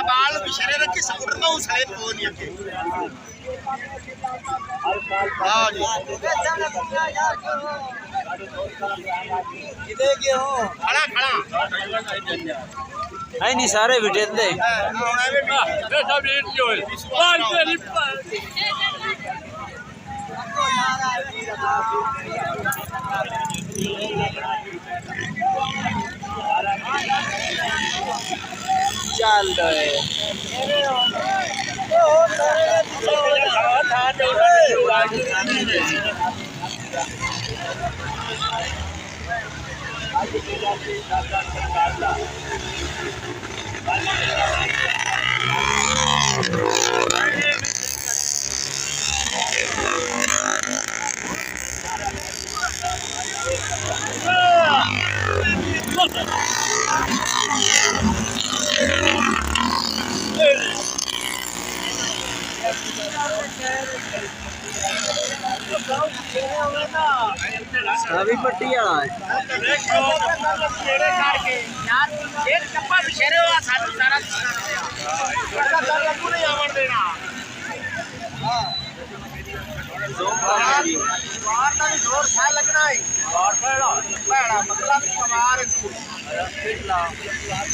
बाल पिछले रखी समुद्र में उसले पोनिया के हां जी किदे के हो खड़ा खड़ा है नहीं सारे बिटे दे ये सब रेट जो है पांच चल अभी पट्टी वाला है यार एक चप्पा पिछले वाला सारा सारा बड़ा सारा को नहीं आवन देना बाहर का भी जोर खा लगना है और बड़ा बड़ा मतलब कमार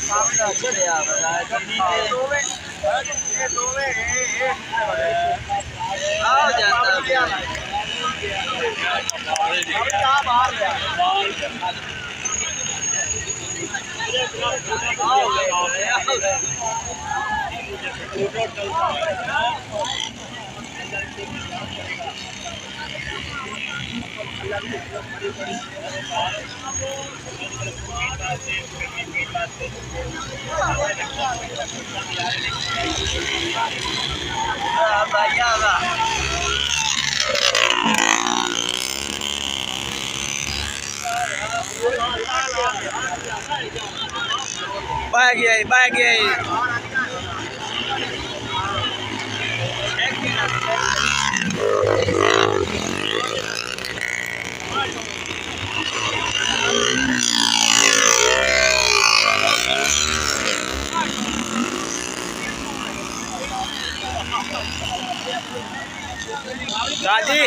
सामने चले आ रहा है ये दोवे आओ जाता क्या क्या बाहर गया बैग गई राजी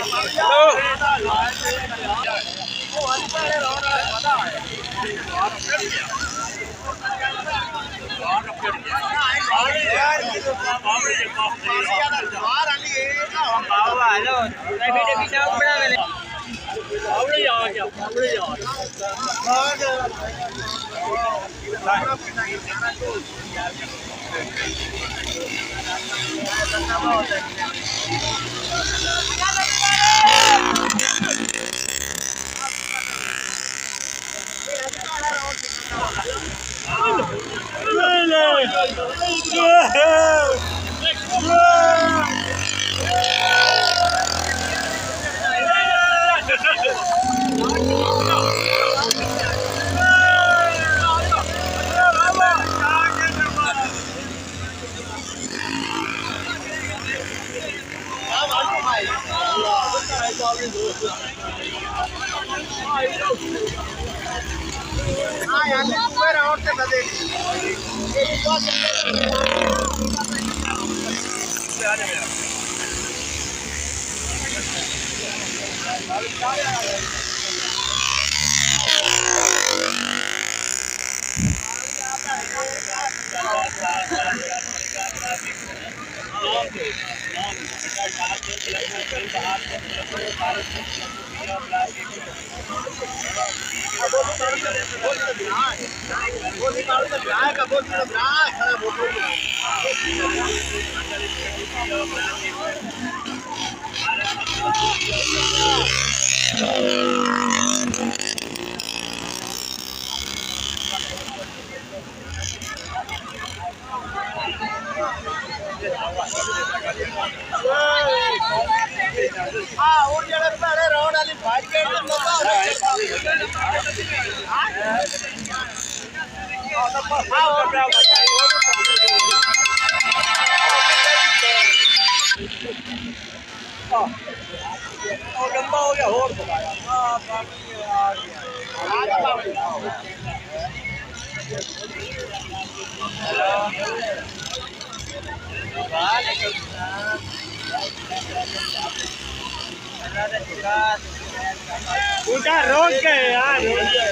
लंबा हो गया और हेलो उठा रोक के यार रोक के